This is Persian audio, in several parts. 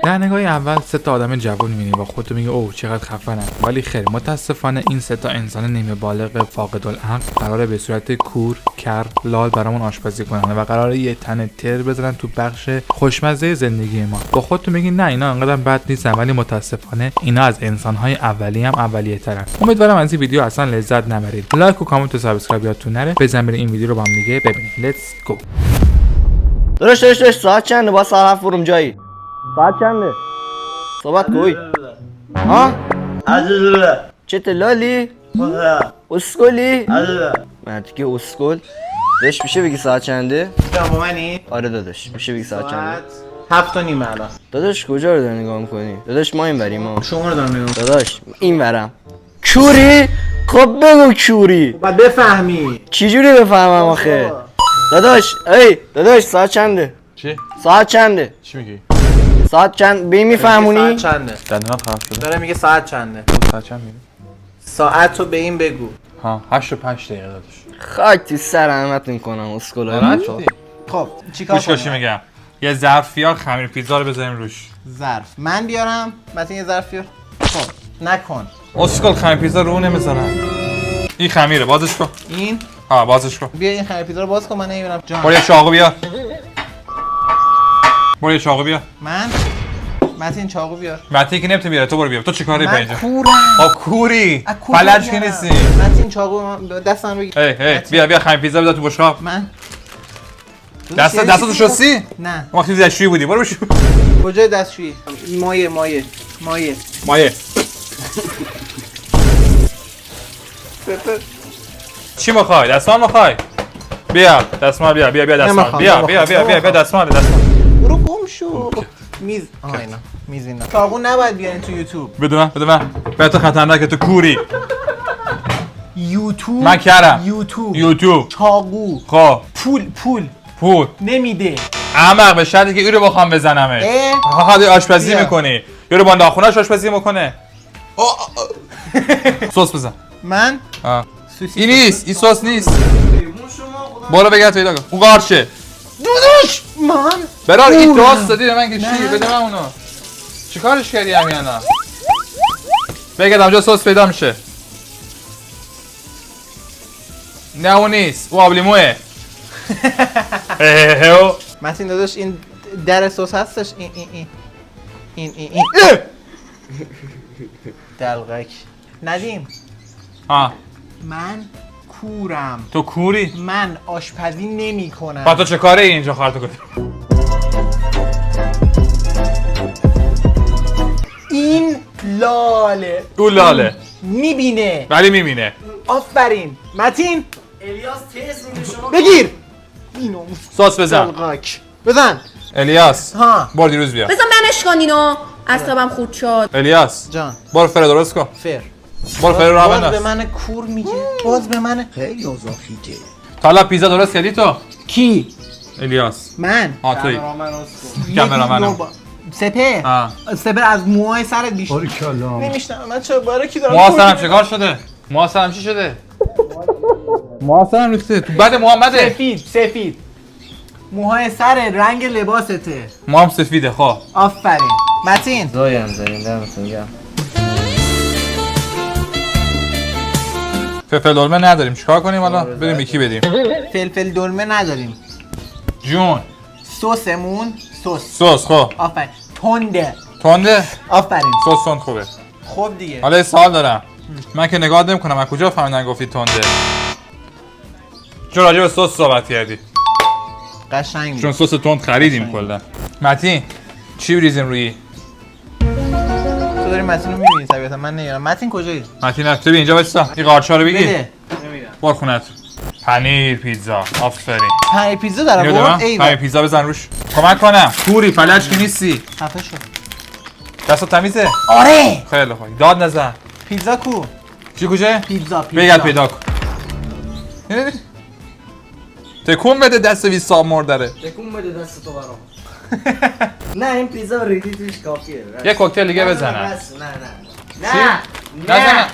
در نگاه اول سه تا آدم جوان می‌بینی با خودت میگی اوه چقدر خفنن، ولی خیر متاسفانه این سه تا انسان نیمه بالغ فاقد العقل قراره به صورت کور، کر، لال برامون آشپزی کنن و قراره یه تن تر بزنن تو بخش خوشمزه زندگی ما. با خودت میگی نه اینا انقدر بد نیستن، ولی متاسفانه اینا از انسان‌های اولیه هم اولیه‌ترن. امیدوارم از این ویدیو اصلا لذت نبرید. لایک و کامنت و سابسکرایب یادتون نره. بزن بریم این ویدیو رو با هم دیگه ببینیم. لیتس گو. داداش ساعت چنده؟ با ساعت فرم جایی. ساعت چنده؟ صحبت کوی. ها؟ عزیزه چته لالی؟ اسکولی؟ عزیزه مرد که اسکول. داداش میشه بگی ساعت چنده؟ با منی؟ آره داداش میشه بگی ساعت چنده؟ 7:30 الان. داداش کجا رو داری نگاه میکنی؟ داداش ما این بریم ما. شما رو دارم نگاه. داداش این برم. کوری؟ خب بگو کوری. بعد بفهمی. چی جوری بفهمم آخه؟ داداش داداش ساعت چنده؟ چی؟ ساعت چنده؟ چی میگی؟ ساعت چند به میفهمونی؟ ساعت چنده؟ دندونات خراب شده. داره میگه ساعت چنده؟ ساعت چند میگی؟ ساعت رو به این بگو. ها 8 و 5 دقیقه داداش. خاک تو سر همتون کنم اسکولا. ناراحت شدی؟ خب چیکار گوش کن میگم. یه ظرف بیار خمیر پیتزا رو بذاریم روش. ظرف من بیارم. مثلا یه ظرف بیار. خب نکن. اسکل خمیر پیتزا رو نمیذارم. این خمیره بازش کن. این بازش کن. بیا این خمیر پیتزا رو باز کن. من نمیبینم جان. برو یه چاقو بیار. برو یه چاقو بیار. من متین چاقو بیار. متی که نمیتونه بیاره، تو برو بیار. تو چیکاره من اینجا؟ کورم. کوری. از کجا فلج که بیارم؟ نیستی. متین چاقو دستم بگیر. هی متین. بیا خمیر پیتزا بذار تو بشقاب. من دستاتو شستی؟ نه. وقتی دستشویی بودی برو بشو. کجای دستشویی؟ مایه مایه. چی میخوای؟ دستمال میخوای؟ بیا دستمال بیا دستمال. نمیخوام، بیا دستمال. برو گم شو. میز اینا میز اینا. چاقو نباید بیارین تو یوتیوب. بده من. به تو خطرناکه تو کوری. یوتیوب من کردم. یوتیوب چاقو خب پول نمیده. احمق به شرطی که اینو بخوام بزنمش. خواهد آشپزی بیا. میکنی. یارو با ناخونش آشپزی میکنه. سس بزن. من سوسی این نیست. این سس نیست. برو بگرد پیدا کن. اون قارچه. دودوش من برار این راست دادی به من که چی؟ بده من اونو. چیکارش کردی همین الان؟ بگرد اونجا سس پیدا میشه. نه اون نیست. او آبلیموه. متین داداش این در سس هستش. این دلغک ندیم. من کورم. تو کوری؟ من آشپزی نمی کنم. با تو چه کاره اینجا خواهد کنی؟ این لاله. او لاله میبینه. ولی میبینه. آفرین متین. الیاس تست میگه شما بگیر. اینو ساس بزن. دلغک بزن. الیاس ها برو دیروز بیا. بزن منش کن اینو. اعصابم خورد شد. الیاس جان برو فر درست کن. فر. برو فر رو باز به بنداز. من کور میگه. باز به من خیلی آزاخیده. تا حالا پیزا درست کردی تو؟ کی؟ الیاس من تویی. کامرامنم. سپر از موهای سرت بیشتر. باریکلا. نمیشنم من چه بارکی دارم. موهاسرم چیکار شده؟ موهاسرم چی شده؟ موهاسرم ریخته تو بعد محمده. سفید موهای سر رنگ لباسته. موام سفیده. خب آفرین متین. زایم زنیم دمتون گرم. فلفل دلمه نداریم چیکار کنیم حالا؟ بریم یکی بدیم. فلفل دلمه نداریم. جون سسمون سس. خب آفرین. تنده. آفرین. سس تند خوبه. خب دیگه حالا یه سوال دارم. من که نگاه نمی‌کنم از کجا فهمیدن گفتی تنده؟ چون راجع به سس صحبت کردی. قشنگ چون سس تند خریدیم کلا. متین چی بریزیم روی؟ تو داری متین رو می‌بینی طبیعتا من نمی‌بینم. متین کجایی؟ متین تو بیا اینجا وایسا. این قارچا رو بگی. بده. بار خونت. پنیر پیتزا. آفرین. پنیر پیتزا داره اینو برد. دارم. پنیر پیتزا بزن روش. کمک کنم. کوری فلج که نیستی. خفه شو. دستت تمیزه؟ آره. خیلی خوب. داد نزن. پیتزا کو؟ چی کجا؟ پیتزا. بگرد پیدا کن. تکون بده دست ویسا مردره. تکون بده دست تو برام. نه این پیزا ریدی توش کافیه. یه کوکتل دیگه بزنم. نه.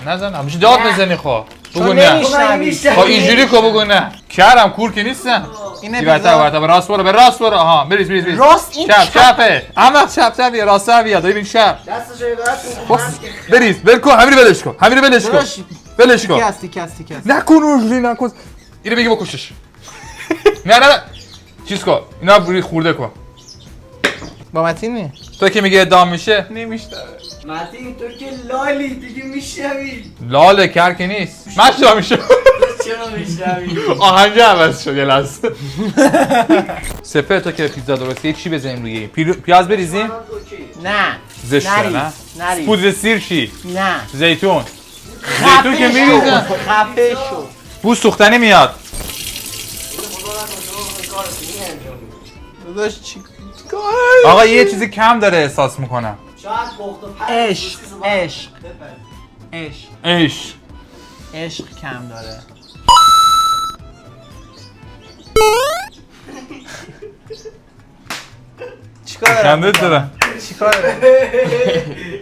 نزنم. میشه داد بزنی خب. بگو نه نمیشنوی. خب اینجوری که بگو نه کردم کور که نیستم اینه این برتر به راست برو به راست برو آها بریز راست این چپ چپه اما چپ بیا راست بیا ببین چپ دستشو نگاه بریز ول کن همین رو ولش کن ولش کن تیکه است نکن روزی نکن اینو بگی بکشش نه چیز کن اینا بری خورده کن با متین تو که میگه ادام میشه نمیشنوه. متین تو که لالی دیگه میشنوی لاله کر که نیست مشتا میشه چرا میشنوی آهنگ عوض شد یه لحظه سپر تو که پیتزا درسته یه چی بزنیم روی پیاز بریزیم نه زشته نه نریز پودر سیر چی نه زیتون خفه که شو. میریزن خفه شو بو سوختنی میاد داداش چی آقا یه چیزی کم داره احساس میکنم شاید پخت و پز عشق عشق بپز. عشق عشق کم داره چیکار دارم خنده دارم چیکار دارم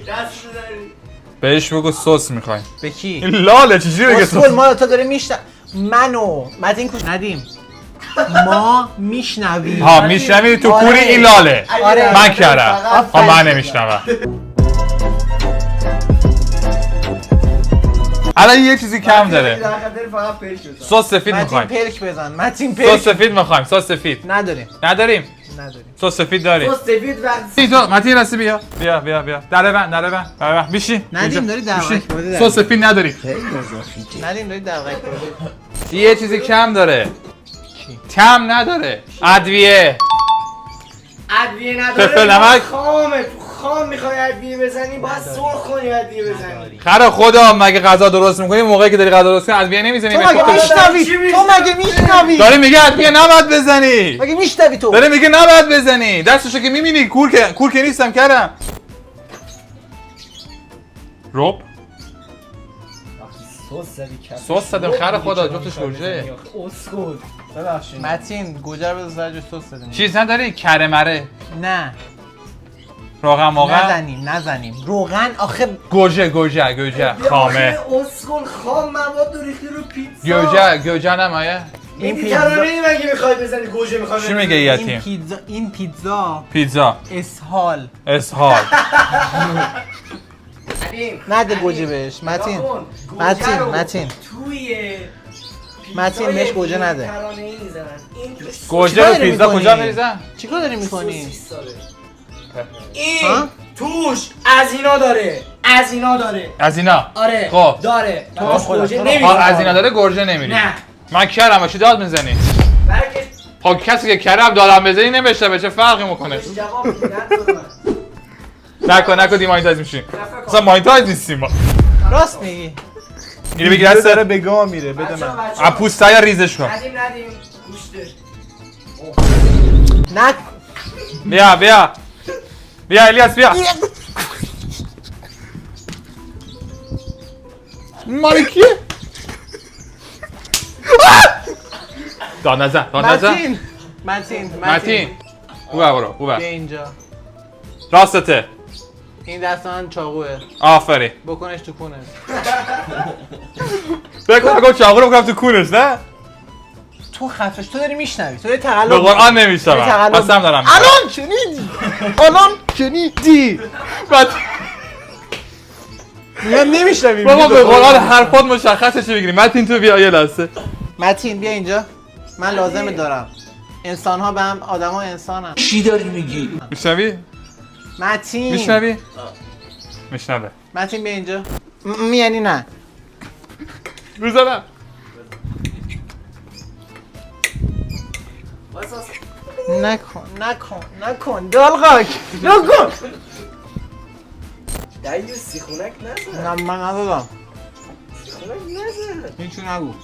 دست داری بهش بگو سس میخوایم به کی این لاله چجوری بگه اسکول سس ما تا داره منو متین کوش ندیم ما میشنویم ها میشنوی تو آره. کوری این لاله آره. من کردم فقط ها من نمیشنوم الان یه چیزی کم داره در خاطر فقط پیش بزن سس سفید متین میخوایم پلک بزن متین سس پلک سفید میخوایم سس سفید نداریم نداریم نداریم سس سفید داریم تو سفید وقتی تو متین راستی بیا در بند بیشی ندیم داری دعوت بوده سس سفید نداریم ندیم داری دعوت بوده یه چیزی کم داره کم نداره ادویه ادویه نداره فلفل نمک. خامه تو خام میخوای ادویه بزنی باید سرخ کنی ادویه بزنی خره خدا مگه غذا درست میکنی موقعی که داری غذا درست کنی ادویه نمیزنی تو مگه میشنوی چی می‌شنوی؟ تو مگه میشنوی داره میگه ادویه نباید بزنی مگه میشنوی تو داره میگه نباید بزنی دستشو که میبینی کور که نیستم کردم رب سس زدم خره خدا جفتش گوجه اسکول ببخشید متین گوجه رو بذار سر جوش توست بدیم چیز نداری کره مره نه روغن نزنیم روغن آخه گوجه خامه اسکول خام مواد رو ریختی رو پیتزا گوجه نمایه این مدیترانه‌ای مگه میخوای بزنی گوجه میخوای چی میگه یتیم این پیتزا پیتزا اسهال علیم نده گوجه بهش متین متین توی متین بهش گوجه نده مدیترانه‌ای میزنن این گوجه رو پیتزا کجا میریزن چیکار داری میکنی سوسیس داره. ها؟ این توش از اینا داره از اینا آره خب. داره تو توش خودت، گوجه تو نمی‌خوره. ها از اینا داره گرجه نمیری نه من کرم باشی داد میزنی برای که خب کسی که کرم دادم بزنی نمیشه چه فرقی میکنه جواب میدن نکن دیمانیتایز میشیم اصلا مانیتایز نیستیم ما راست میگی اینو بگیر از داره به گاه میره بده من از پوستای ریزش کن ندیم گوشته نه بیا الیاس بیا ماری کیه؟ داد نزن متین برو بیا اینجا راستته این دست من چاقوه آفرین بکنش تو کونه بگو چاقو رو بکنم تو کونش نه؟ تو خفش تو داری میشنوی تو داری تقلب به قرآن داری نمیشتم تقلب قسم دارم الان شنیدی بعد میگم نمیشنوی بابا به قرآن حرفات مشخصه چی بگیری متین تو بیا یه لحظه متین بیا اینجا من لازمه دارم انسان ها به هم آدم ها انسان هم چی داری میگی؟ میشنوی؟ متین میشنوی؟ میشنوه متین بیا اینجا یعنی نه میزنم نکن دلغاک نکن دایی سیخونک نزن نه من ندادم سیخونک نزن هیچی نگو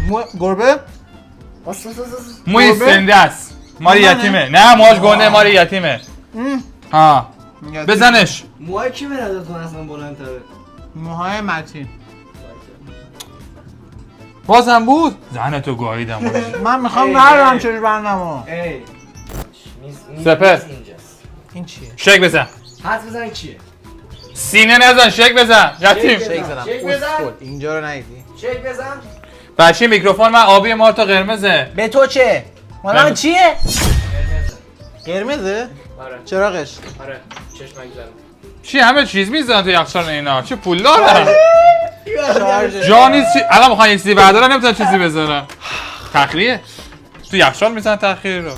مو گربه موی سنده است ماری یتیمه نه موهاش گنده ماری یتیمه ها بزنش موهای کی به نظرتون اصلا بلندتره؟ موهای متین بازم بود زنتو گاهیدم من میخوام نرم چه برنامه ای سپر این چیه؟ شک بزن. حد بزن چیه؟ سینه نزن، شک بزن. یتیم. شیک زدم. شیک بزن. اسکل. اینجا رو ندیدی؟ چک بزن. بچه میکروفون من آبی مار تا قرمزه. به تو چه؟ مال من قرمز. چیه؟ قرمزه؟ آره. چراغش. آره. چشمک زن. چی همه چیز میزنن تو یخچال اینا؟ چه پول دارن؟ شارژ. جا نیست چی؟ الان میخوان یه چیزی بردارن نمیتونن چیزی بذارن. تخریه. تو یخچال میزنن تخریه رو.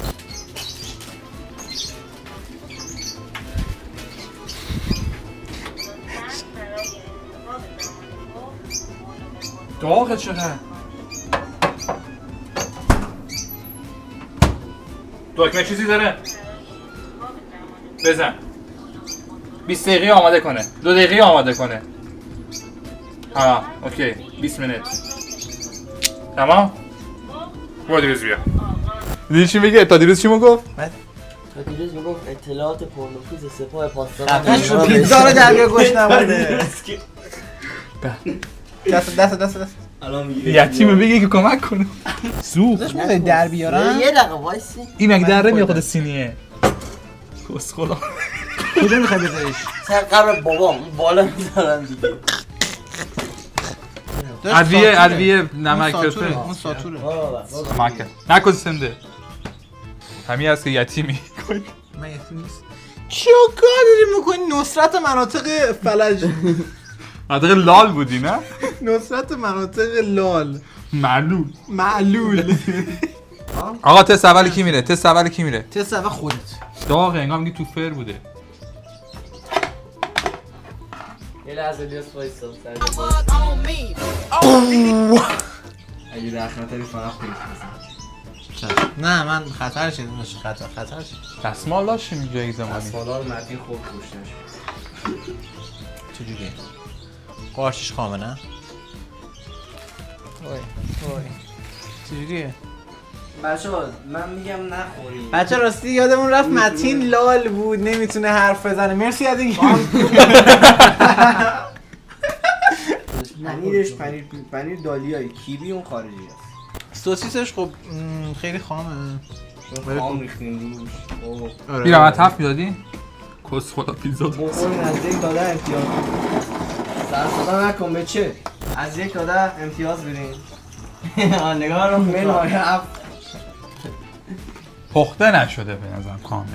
داغه چقدر؟ دکمه چیزی داره؟ بزن 20 دقیقه آماده کنه 2 دقیقه آماده کنه ها اوکی 20 منت تمام؟ برو دیروز بیا دیدی چی میگه؟ تا دیروز چی گفت؟ تا دیروز میگفت اطلاعات پرنفوذ سپاه خفش پاسداران پیتزا رو درگیر گوش نمونه. دست. الان میگیره یتیمه بگه که کمک کنه سوخت داشت میخوای در بیارم؟ یه دقیقه وایسی این مگه دره میاد خود سینیه کس خدا کجا میخوای بذاریش؟ سر قبر بابام اون بالا میذارم دیگه ادویه نمک اون فلفل ساتوره. بابا مکه نکن سنده همین هست که یتیمی من یتیم نیست. چیو کار داری میکنی؟ نصرت مناطق فلج. منطقه لال بودی نه؟ نصرت مناطق لال. معلول. آقا تست اول کی میره؟ تست تست اول خودت. داغه انگار میگی تو فر بوده یه لحظه بیاس وایسا. اگه در خطری فقط خودت بزن. نه من خطر شد خطر شد. دستمال داشتی اینجا یک زمانی اسمالا رو متین خوب روش نشد. چجوریه؟ قارچش خامه نه؟ وای چجوریه؟ بچه‌ها من میگم نخوریم. بچه راستی یادمون رفت متین لال بود نمیتونه حرف بزنه. مرسی از اینکه پنیرش پنیر دالیایی کیوی اون خارجی است. سوسیسش خب خیلی خامه. خام ریختیم روش. اوه. بیرم از تف میدادی؟ کس خدا پیزا بخورین از یک داده امتیاز. سر صدا نکن به چه؟ از یک داده امتیاز برین. نگاه رو منهای اف. پخته نشده به نظرم کامل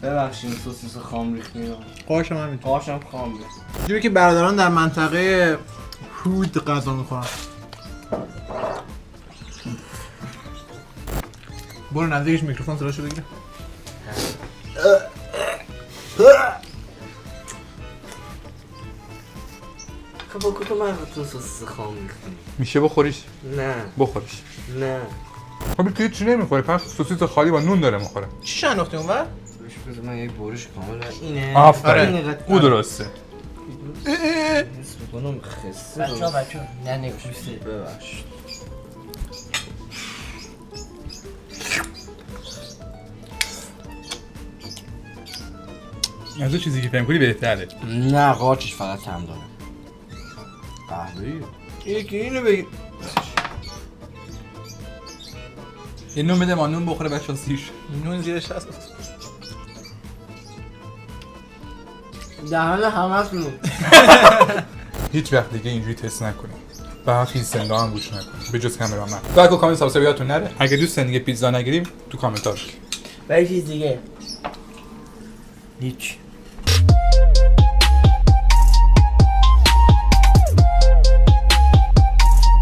ببخشید سوسیس خام ریختیم. قارچ هم همینطور. قاشم خام ریخت. جوری که برادران در منطقه هود غذا میخورن. برو نزدیکش میکروفون صداشو بگیره. کپا من تو سوسیس خام ریختیم میشه بخوریش؟ نه بخوریش نه خب تو هیچ نمیخوره پس سوسیس خالی با نون داره میخوره چی شناختی اونور؟ بذار من یک برش کامل اینه. آفرین او درسته حس میکنم خسته. بچه نه نکوسه ببخش. از تو چیزی که فهم کنی بهتره نه قارچش فقط طعم داره. قهوه‌ای. یکی اینو بگیر. این نون بده ما نون بخوره بچه ها سیش نون زیرش هست. دهن همه است نون. هیچ وقت دیگه اینجوری تست نکنید و هم فیلم سنگاه هم گوش نکنید به جز کامرامن لایک و کامنت سابسکرایب یادتون نره اگه دوست دیگه پیتزا نگیریم تو کامنت ها و یه چیز دیگه هیچ